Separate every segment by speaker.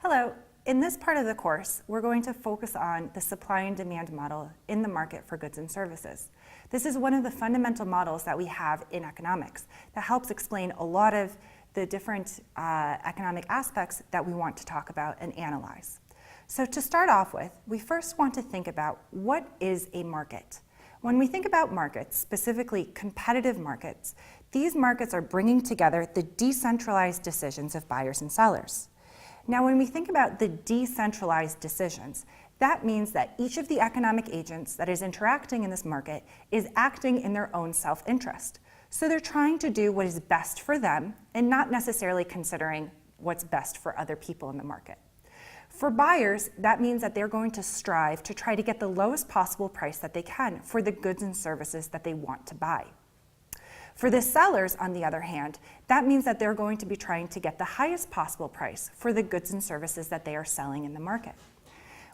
Speaker 1: Hello. In this part of the course, we're going to focus on the supply and demand model in the market for goods and services. This is one of the fundamental models that we have in economics that helps explain a lot of the different economic aspects that we want to talk about and analyze. So to start off with, we first want to think about what is a market. When we think about markets, specifically competitive markets, these markets are bringing together the decentralized decisions of buyers and sellers. Now, when we think about the decentralized decisions, that means that each of the economic agents that is interacting in this market is acting in their own self-interest. So they're trying to do what is best for them and not necessarily considering what's best for other people in the market. For buyers, that means that they're going to strive to try to get the lowest possible price that they can for the goods and services that they want to buy. For the sellers, on the other hand, that means that they're going to be trying to get the highest possible price for the goods and services that they are selling in the market.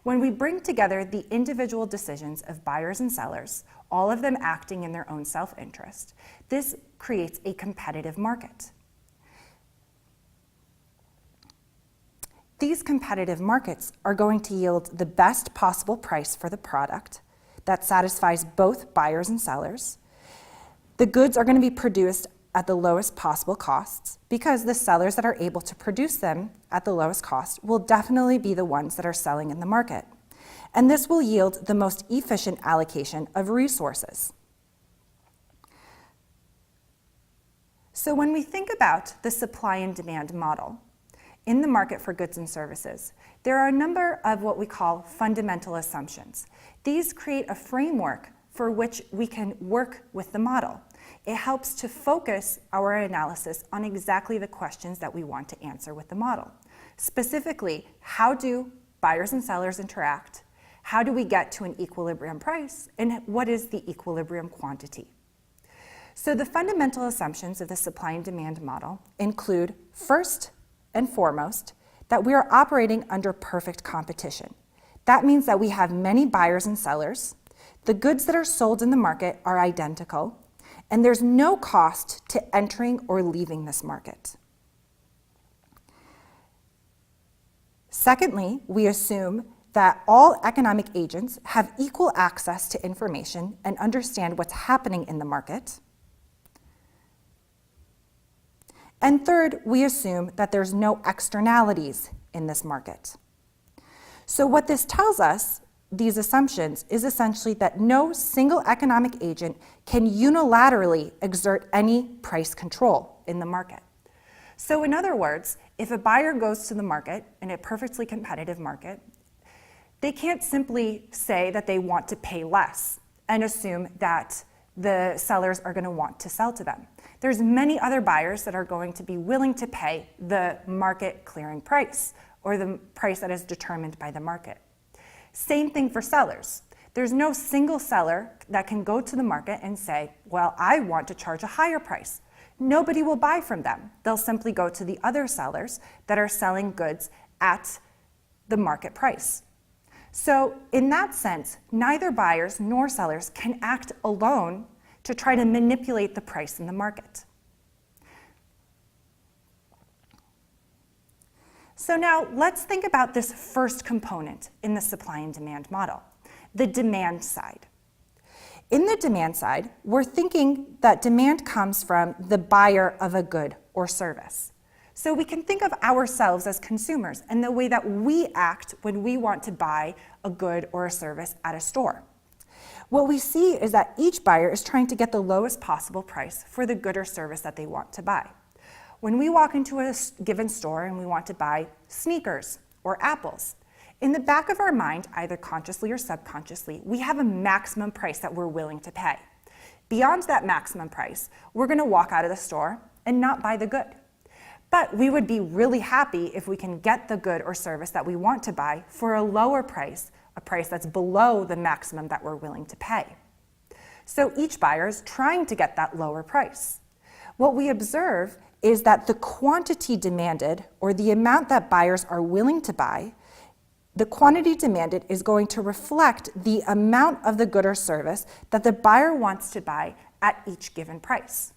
Speaker 1: When we bring together the individual decisions of buyers and sellers, all of them acting in their own self-interest, this creates a competitive market. These competitive markets are going to yield the best possible price for the product that satisfies both buyers and sellers. The goods are going to be produced at the lowest possible costs because the sellers that are able to produce them at the lowest cost will definitely be the ones that are selling in the market. And this will yield the most efficient allocation of resources. So when we think about the supply and demand model in the market for goods and services, there are a number of what we call fundamental assumptions. These create a framework for which we can work with the model. It helps to focus our analysis on exactly the questions that we want to answer with the model. Specifically, how do buyers and sellers interact? How do we get to an equilibrium price? And what is the equilibrium quantity? So the fundamental assumptions of the supply and demand model include, first and foremost, that we are operating under perfect competition. That means that we have many buyers and sellers. The goods that are sold in the market are identical, and there's no cost to entering or leaving this market. Secondly, we assume that all economic agents have equal access to information and understand what's happening in the market. And third, we assume that there's no externalities in this market. So what this tells us, these assumptions, is essentially that no single economic agent can unilaterally exert any price control in the market. So in other words, if a buyer goes to the market in a perfectly competitive market, they can't simply say that they want to pay less and assume that the sellers are going to want to sell to them. There's many other buyers that are going to be willing to pay the market clearing price or the price that is determined by the market. Same thing for sellers. There's no single seller that can go to the market and say, well, I want to charge a higher price. Nobody will buy from them. They'll simply go to the other sellers that are selling goods at the market price. So in that sense, neither buyers nor sellers can act alone to try to manipulate the price in the market. So now let's think about this first component in the supply and demand model, the demand side. In the demand side, we're thinking that demand comes from the buyer of a good or service. So we can think of ourselves as consumers and the way that we act when we want to buy a good or a service at a store. What we see is that each buyer is trying to get the lowest possible price for the good or service that they want to buy. When we walk into a given store and we want to buy sneakers or apples, in the back of our mind, either consciously or subconsciously, we have a maximum price that we're willing to pay. Beyond that maximum price, we're going to walk out of the store and not buy the good. But we would be really happy if we can get the good or service that we want to buy for a lower price, a price that's below the maximum that we're willing to pay. So each buyer is trying to get that lower price. What we observe is that the quantity demanded, or the amount that buyers are willing to buy, the quantity demanded is going to reflect the amount of the good or service that the buyer wants to buy at each given price.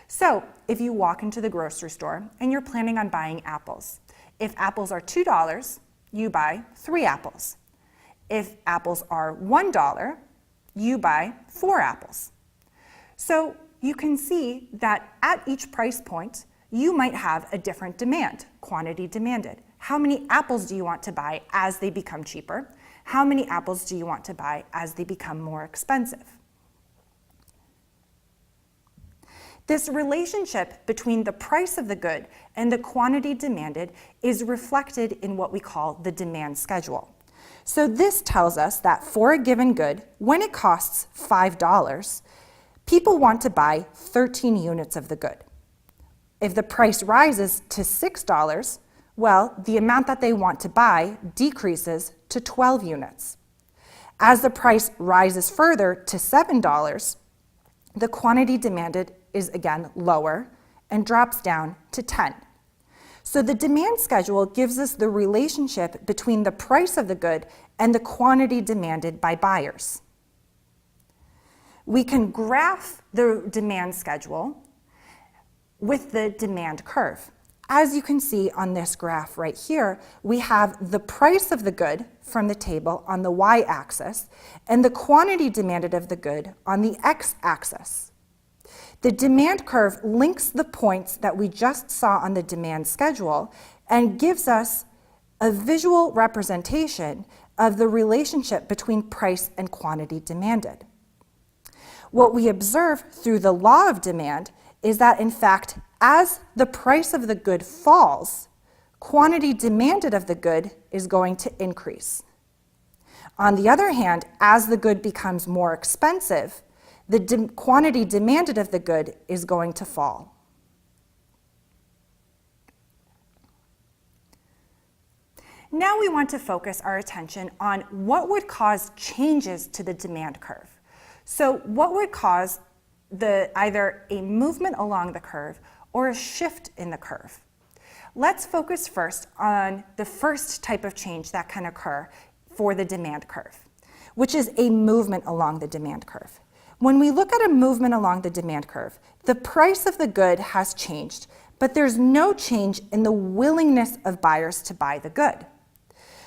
Speaker 1: So if you walk into the grocery store and you're planning on buying apples, If apples are $2, you buy 3 apples. If apples are $1, you buy 4 apples. So you can see that at each price point, you might have a different demand, quantity demanded. How many apples do you want to buy as they become cheaper? How many apples do you want to buy as they become more expensive? This relationship between the price of the good and the quantity demanded is reflected in what we call the demand schedule. So this tells us that for a given good, when it costs $5, people want to buy 13 units of the good. If the price rises to $6, well, the amount that they want to buy decreases to 12 units. As the price rises further to $7, the quantity demanded is again lower and drops down to 10. So the demand schedule gives us the relationship between the price of the good and the quantity demanded by buyers. We can graph the demand schedule with the demand curve. As you can see on this graph right here, we have the price of the good from the table on the y-axis and the quantity demanded of the good on the x-axis. The demand curve links the points that we just saw on the demand schedule and gives us a visual representation of the relationship between price and quantity demanded. What we observe through the law of demand is that, in fact, as the price of the good falls, quantity demanded of the good is going to increase. On the other hand, as the good becomes more expensive, the quantity demanded of the good is going to fall. Now we want to focus our attention on what would cause changes to the demand curve. So what would cause either a movement along the curve or a shift in the curve? Let's focus first on the first type of change that can occur for the demand curve, which is a movement along the demand curve. When we look at a movement along the demand curve, the price of the good has changed, but there's no change in the willingness of buyers to buy the good.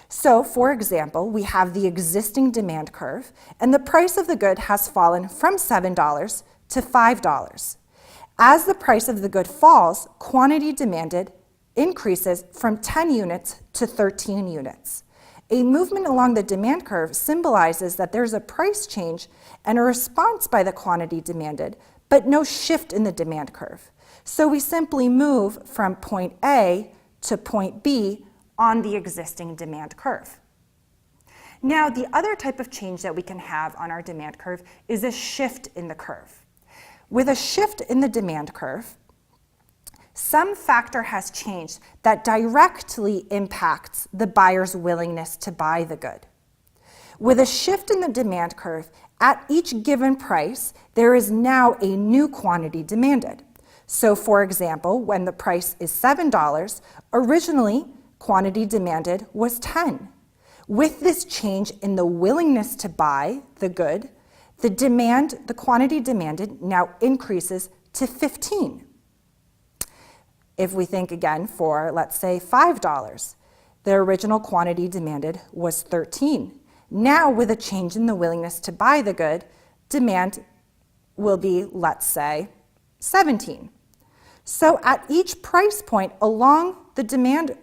Speaker 1: So, for example, we have the existing demand curve, and the price of the good has fallen from $7 to $5. As the price of the good falls, quantity demanded increases from 10 units to 13 units. A movement along the demand curve symbolizes that there's a price change and a response by the quantity demanded, but no shift in the demand curve. So we simply move from point A to point B on the existing demand curve. Now, the other type of change that we can have on our demand curve is a shift in the curve. With a shift in the demand curve, some factor has changed that directly impacts the buyer's willingness to buy the good. With a shift in the demand curve, at each given price, there is now a new quantity demanded. So, for example, when the price is $7, originally quantity demanded was 10. With this change in the willingness to buy the good, the quantity demanded now increases to 15. If we think again for, let's say, $5, the original quantity demanded was 13. Now, with a change in the willingness to buy the good, demand will be, let's say, 17. So at each price point along the demand,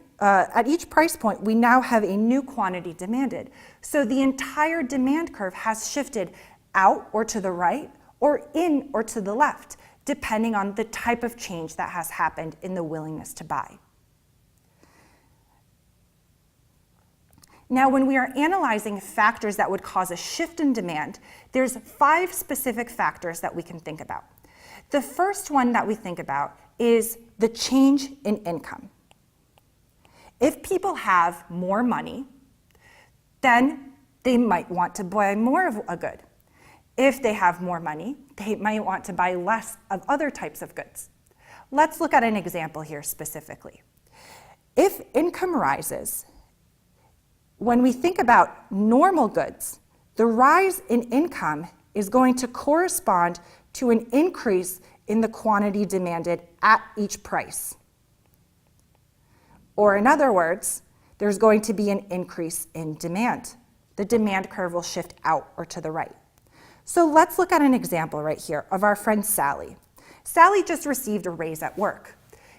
Speaker 1: we now have a new quantity demanded. So the entire demand curve has shifted out or to the right, or in or to the left, depending on the type of change that has happened in the willingness to buy. Now, when we are analyzing factors that would cause a shift in demand, there's 5 specific factors that we can think about. The first one that we think about is the change in income. If people have more money, then they might want to buy more of a good. If they have more money, they might want to buy less of other types of goods. Let's look at an example here specifically. If income rises, when we think about normal goods, the rise in income is going to correspond to an increase in the quantity demanded at each price. Or in other words, there's going to be an increase in demand. The demand curve will shift out or to the right. So let's look at an example right here of our friend Sally. Sally just received a raise at work.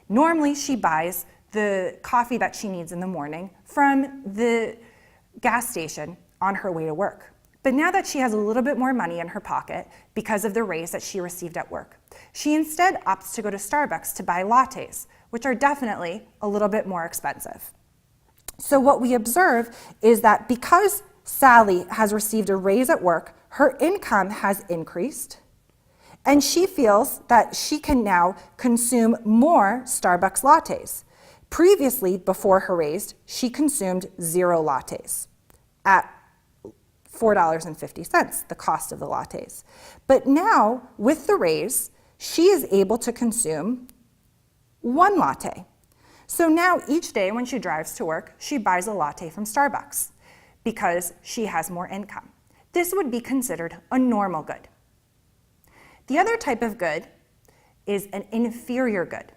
Speaker 1: Normally, she buys the coffee that she needs in the morning from the gas station on her way to work. But now that she has a little bit more money in her pocket because of the raise that she received at work, she instead opts to go to Starbucks to buy lattes, which are definitely a little bit more expensive. So what we observe is that because Sally has received a raise at work, her income has increased, and she feels that she can now consume more Starbucks lattes. Previously, before her raise, she consumed 0 lattes at $4.50, the cost of the lattes. But now, with the raise, she is able to consume 1 latte. So now each day when she drives to work, she buys a latte from Starbucks because she has more income. This would be considered a normal good. The other type of good is an inferior good.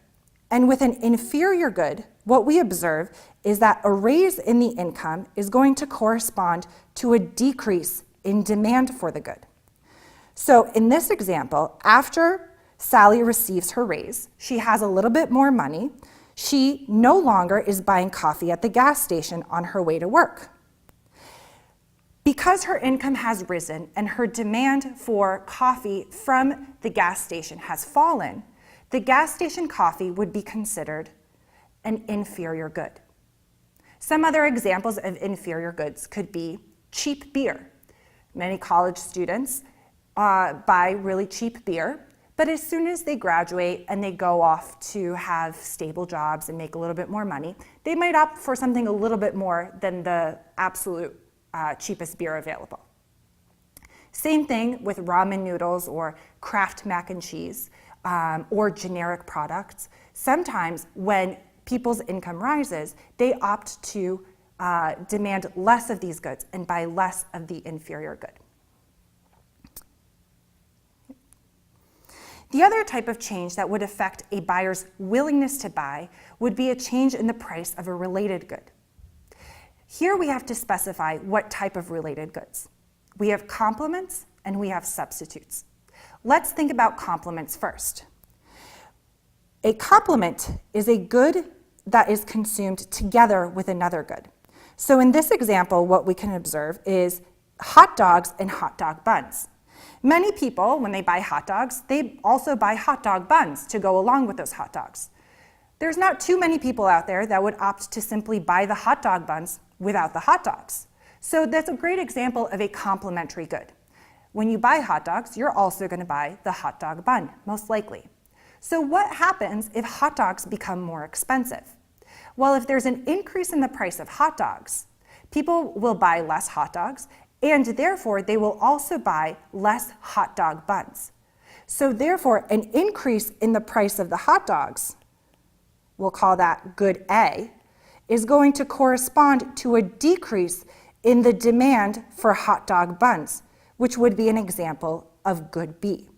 Speaker 1: And with an inferior good, what we observe is that a raise in the income is going to correspond to a decrease in demand for the good. So in this example, after Sally receives her raise, she has a little bit more money. She no longer is buying coffee at the gas station on her way to work. Because her income has risen and her demand for coffee from the gas station has fallen, the gas station coffee would be considered an inferior good. Some other examples of inferior goods could be cheap beer. Many college students buy really cheap beer, but as soon as they graduate and they go off to have stable jobs and make a little bit more money, they might opt for something a little bit more than the absolute cheapest beer available. Same thing with ramen noodles or Kraft mac and cheese or generic products. Sometimes when people's income rises, they opt to demand less of these goods and buy less of the inferior good. The other type of change that would affect a buyer's willingness to buy would be a change in the price of a related good. Here we have to specify what type of related goods. We have complements and we have substitutes. Let's think about complements first. A complement is a good that is consumed together with another good. So in this example, what we can observe is hot dogs and hot dog buns. Many people, when they buy hot dogs, they also buy hot dog buns to go along with those hot dogs. There's not too many people out there that would opt to simply buy the hot dog buns without the hot dogs. So that's a great example of a complementary good. When you buy hot dogs, you're also going to buy the hot dog bun, most likely. So what happens if hot dogs become more expensive? Well, if there's an increase in the price of hot dogs, people will buy less hot dogs, and therefore they will also buy less hot dog buns. So therefore, an increase in the price of the hot dogs, we'll call that good A, is going to correspond to a decrease in the demand for hot dog buns, which would be an example of good B.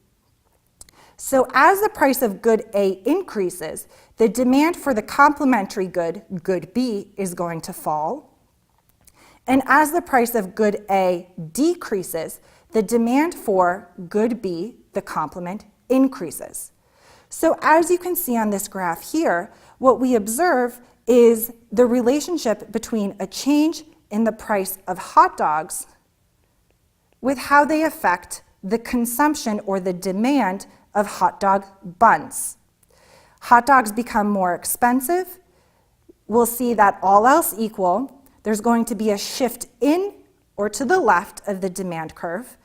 Speaker 1: So as the price of good A increases, the demand for the complementary good, good B, is going to fall. And as the price of good A decreases, the demand for good B, the complement, increases. So as you can see on this graph here, what we observe is the relationship between a change in the price of hot dogs with how they affect the consumption or the demand of hot dog buns. Hot dogs become more expensive. We'll see that all else equal, there's going to be a shift in or to the left of the demand curve.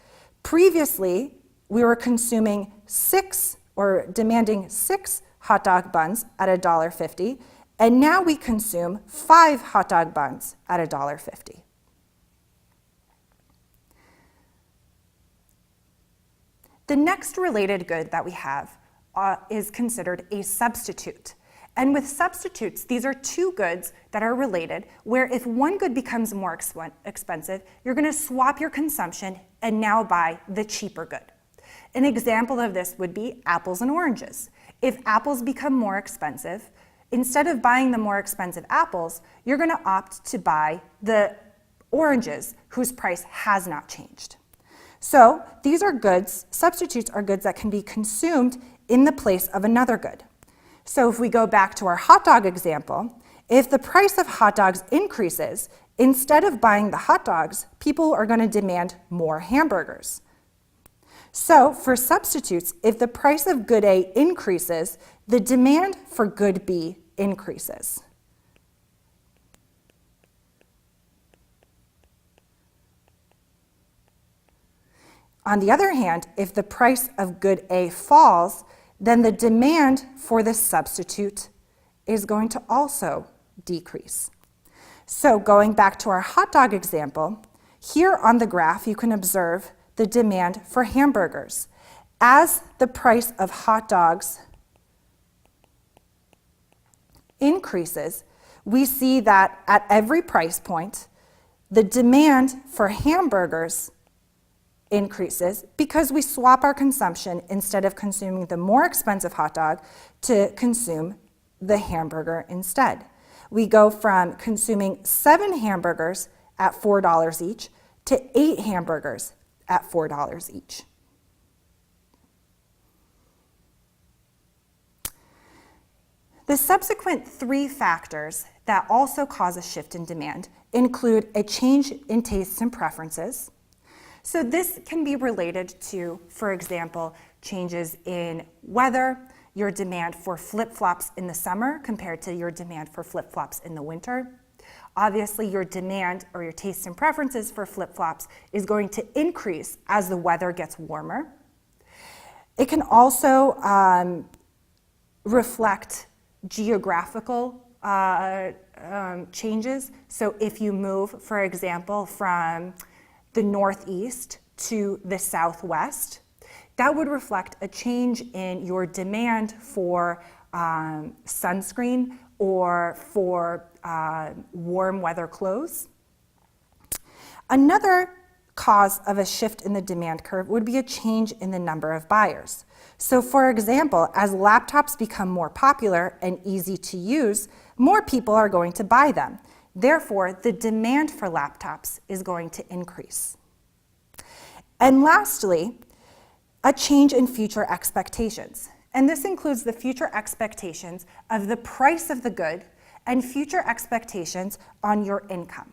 Speaker 1: Previously, we were consuming 6 or demanding 6 hot dog buns at $1.50, and now we consume 5 hot dog buns at $1.50. The next related good that we have is considered a substitute. And with substitutes, these are two goods that are related, where if one good becomes more expensive, you're going to swap your consumption and now buy the cheaper good. An example of this would be apples and oranges. If apples become more expensive, Instead of buying the more expensive apples, you're going to opt to buy the oranges whose price has not changed. So these are goods, substitutes are goods that can be consumed in the place of another good. So if we go back to our hot dog example, if the price of hot dogs increases, instead of buying the hot dogs, people are going to demand more hamburgers. So for substitutes, if the price of good A increases, the demand for good B increases. On the other hand, if the price of good A falls, then the demand for the substitute is going to also decrease. So going back to our hot dog example, here on the graph you can observe the demand for hamburgers. As the price of hot dogs increases, we see that at every price point, the demand for hamburgers increases because we swap our consumption instead of consuming the more expensive hot dog to consume the hamburger instead. We go from consuming 7 hamburgers at $4 each to 8 hamburgers at $4 each. The subsequent 3 factors that also cause a shift in demand include a change in tastes and preferences. So this can be related to, for example, changes in weather, your demand for flip-flops in the summer compared to your demand for flip-flops in the winter. Obviously, your demand or your tastes and preferences for flip-flops is going to increase as the weather gets warmer. It can also reflect geographical changes. So if you move, for example, from the northeast to the southwest, that would reflect a change in your demand for sunscreen or for warm weather clothes. Another cause of a shift in the demand curve would be a change in the number of buyers. So for example, as laptops become more popular and easy to use, more people are going to buy them. Therefore, the demand for laptops is going to increase. And lastly, a change in future expectations. And this includes the future expectations of the price of the good and future expectations on your income.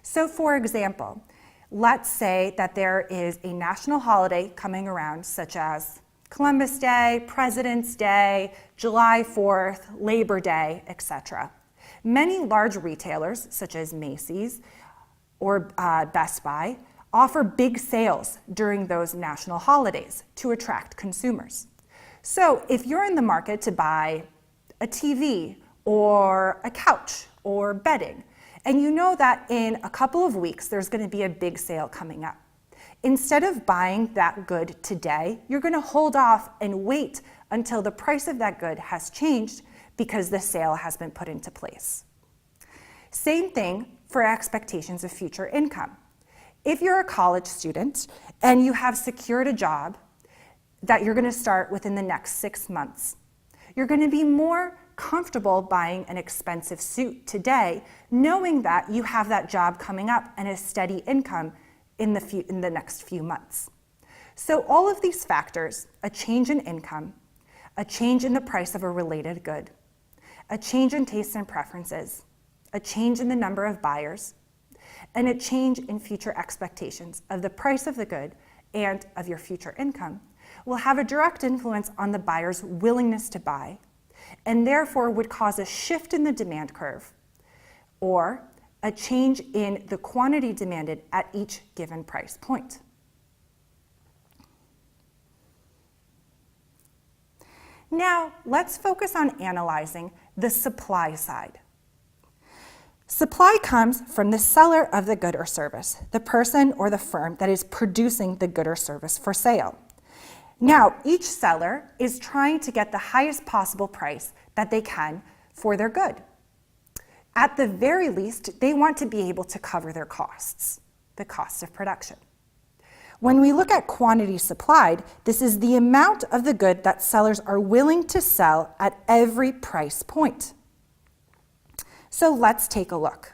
Speaker 1: So for example, let's say that there is a national holiday coming around, such as Columbus Day, President's Day, July 4th, Labor Day, etc. Many large retailers, such as Macy's or Best Buy, offer big sales during those national holidays to attract consumers. So if you're in the market to buy a TV or a couch or bedding, and you know that in a couple of weeks there's going to be a big sale coming up, instead of buying that good today, you're going to hold off and wait until the price of that good has changed because the sale has been put into place. Same thing for expectations of future income. If you're a college student and you have secured a job that you're going to start within the next 6 months, you're going to be more comfortable buying an expensive suit today, knowing that you have that job coming up and a steady income in the next few months. So all of these factors, a change in income, a change in the price of a related good, a change in tastes and preferences, a change in the number of buyers, and a change in future expectations of the price of the good and of your future income will have a direct influence on the buyer's willingness to buy, and therefore would cause a shift in the demand curve or a change in the quantity demanded at each given price point. Now, let's focus on analyzing the supply side. Supply comes from the seller of the good or service, the person or the firm that is producing the good or service for sale. Now, each seller is trying to get the highest possible price that they can for their good. At the very least, they want to be able to cover their costs, the cost of production. When we look at quantity supplied, this is the amount of the good that sellers are willing to sell at every price point. So let's take a look.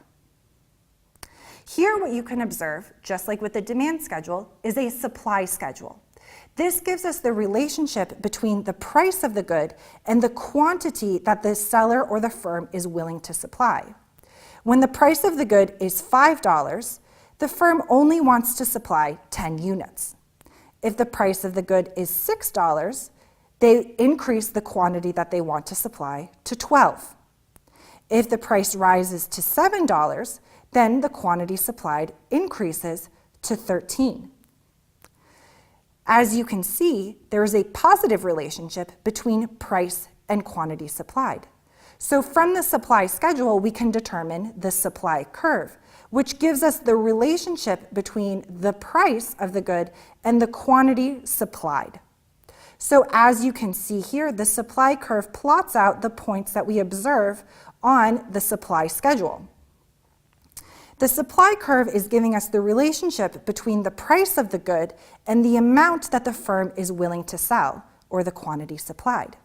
Speaker 1: Here what you can observe, just like with the demand schedule, is a supply schedule. This gives us the relationship between the price of the good and the quantity that the seller or the firm is willing to supply. When the price of the good is $5, the firm only wants to supply 10 units. If the price of the good is $6, they increase the quantity that they want to supply to 12. If the price rises to $7, then the quantity supplied increases to 13. As you can see, there is a positive relationship between price and quantity supplied. So from the supply schedule, we can determine the supply curve, which gives us the relationship between the price of the good and the quantity supplied. So as you can see here, the supply curve plots out the points that we observe on the supply schedule. The supply curve is giving us the relationship between the price of the good and the amount that the firm is willing to sell, or the quantity supplied.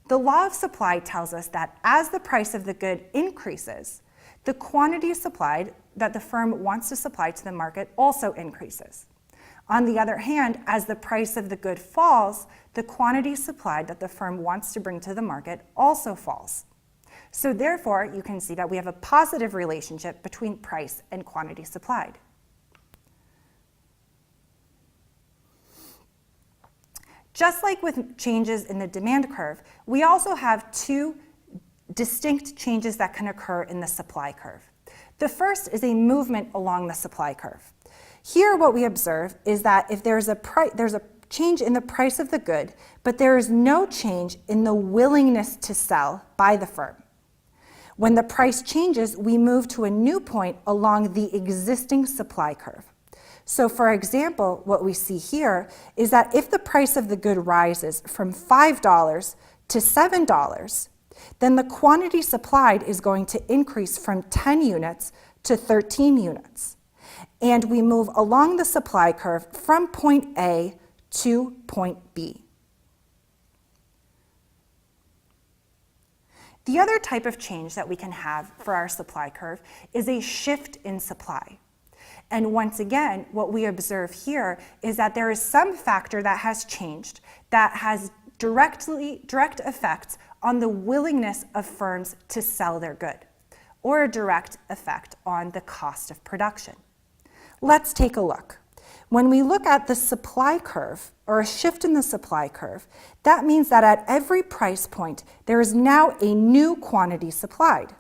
Speaker 1: The law of supply tells us that as the price of the good increases, the quantity supplied that the firm wants to supply to the market also increases. On the other hand, as the price of the good falls, the quantity supplied that the firm wants to bring to the market also falls. So therefore, you can see that we have a positive relationship between price and quantity supplied. Just like with changes in the demand curve, we also have two distinct changes that can occur in the supply curve. The first is a movement along the supply curve. Here what we observe is that if there's a change in the price of the good, but there is no change in the willingness to sell by the firm. When the price changes, we move to a new point along the existing supply curve. So for example, what we see here is that if the price of the good rises from $5 to $7, then the quantity supplied is going to increase from 10 units to 13 units. And we move along the supply curve from point A to point B. The other type of change that we can have for our supply curve is a shift in supply. And once again, what we observe here is that there is some factor that has changed that has direct effects on the willingness of firms to sell their good, or a direct effect on the cost of production. Let's take a look. When we look at the supply curve, or a shift in the supply curve, that means that at every price point, there is now a new quantity supplied.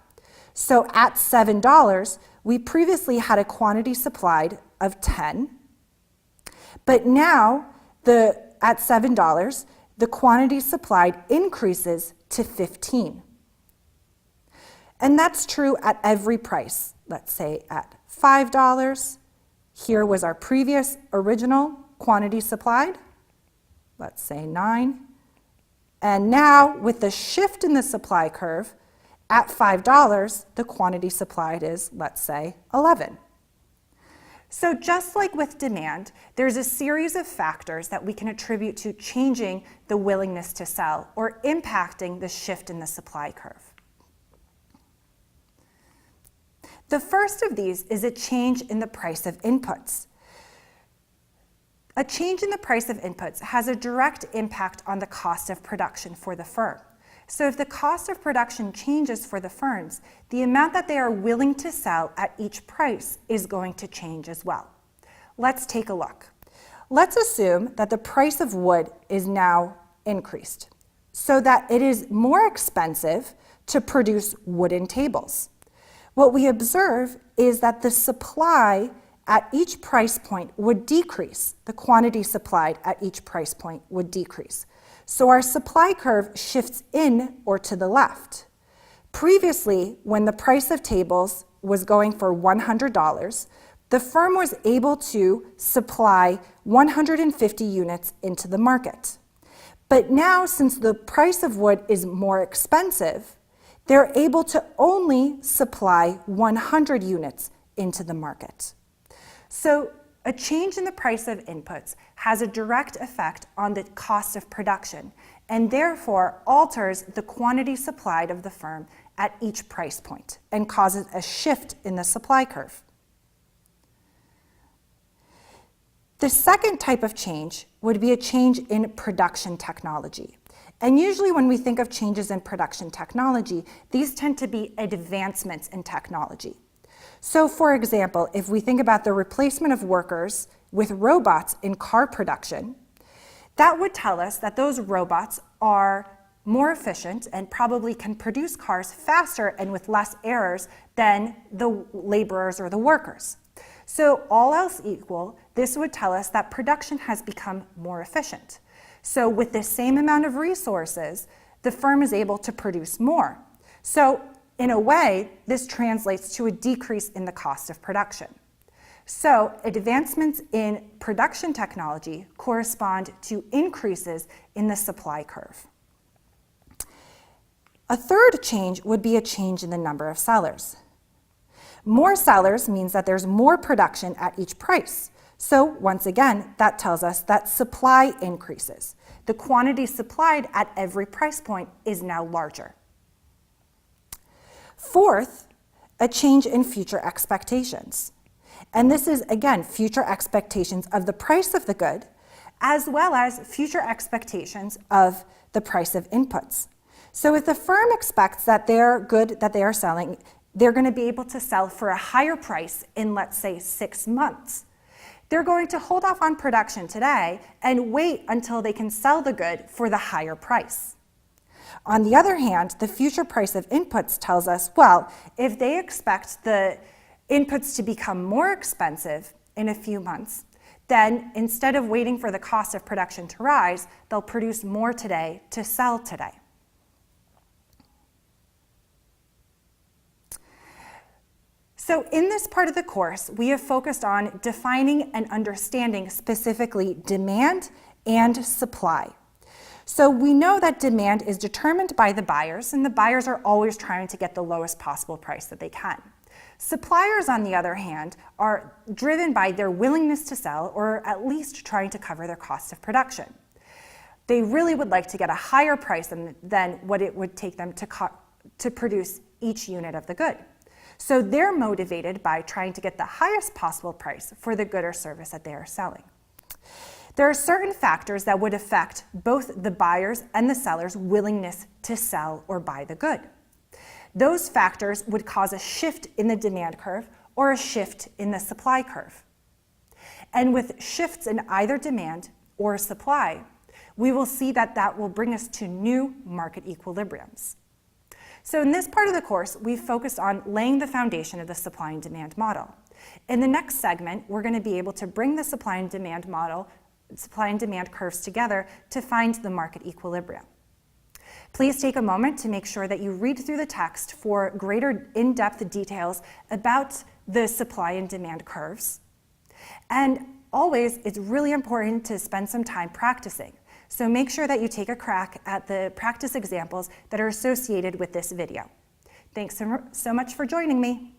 Speaker 1: So at $7, we previously had a quantity supplied of 10, but now at $7, the quantity supplied increases to 15. And that's true at every price. Let's say at $5, here was our previous original quantity supplied, let's say 9. And now with the shift in the supply curve, at $5, the quantity supplied is, let's say, 11. So just like with demand, there's a series of factors that we can attribute to changing the willingness to sell or impacting the shift in the supply curve. The first of these is a change in the price of inputs. A change in the price of inputs has a direct impact on the cost of production for the firm. So if the cost of production changes for the firms, the amount that they are willing to sell at each price is going to change as well. Let's take a look. Let's assume that the price of wood is now increased, so that it is more expensive to produce wooden tables. What we observe is that the supply at each price point would decrease. The quantity supplied at each price point would decrease. So our supply curve shifts in or to the left. Previously, when the price of tables was going for $100, the firm was able to supply 150 units into the market. But now, since the price of wood is more expensive, they're able to only supply 100 units into the market. So a change in the price of inputs has a direct effect on the cost of production, and therefore alters the quantity supplied of the firm at each price point and causes a shift in the supply curve. The second type of change would be a change in production technology. And usually when we think of changes in production technology, these tend to be advancements in technology. So for example, if we think about the replacement of workers with robots in car production, that would tell us that those robots are more efficient and probably can produce cars faster and with less errors than the laborers or the workers. So all else equal, this would tell us that production has become more efficient. So with the same amount of resources, the firm is able to produce more. So in a way, this translates to a decrease in the cost of production. So advancements in production technology correspond to increases in the supply curve. A third change would be a change in the number of sellers. More sellers means that there's more production at each price. So once again, that tells us that supply increases. The quantity supplied at every price point is now larger. Fourth, a change in future expectations. And this is, again, future expectations of the price of the good, as well as future expectations of the price of inputs. So if the firm expects that their good that they are selling, they're going to be able to sell for a higher price in, let's say, 6 months, they're going to hold off on production today and wait until they can sell the good for the higher price. On the other hand, the future price of inputs tells us, well, if they expect the inputs to become more expensive in a few months, then instead of waiting for the cost of production to rise, they'll produce more today to sell today. So in this part of the course, we have focused on defining and understanding specifically demand and supply. So we know that demand is determined by the buyers, and the buyers are always trying to get the lowest possible price that they can. Suppliers, on the other hand, are driven by their willingness to sell, or at least trying to cover their cost of production. They really would like to get a higher price than what it would take them to produce each unit of the good. So they're motivated by trying to get the highest possible price for the good or service that they are selling. There are certain factors that would affect both the buyers and the sellers' willingness to sell or buy the good. Those factors would cause a shift in the demand curve or a shift in the supply curve. And with shifts in either demand or supply, we will see that that will bring us to new market equilibriums. So in this part of the course, we've focused on laying the foundation of the supply and demand model. In the next segment, we're going to be able to bring the supply and demand model, supply and demand curves together to find the market equilibrium. Please take a moment to make sure that you read through the text for greater in-depth details about the supply and demand curves. And always, it's really important to spend some time practicing. So make sure that you take a crack at the practice examples that are associated with this video. Thanks so much for joining me.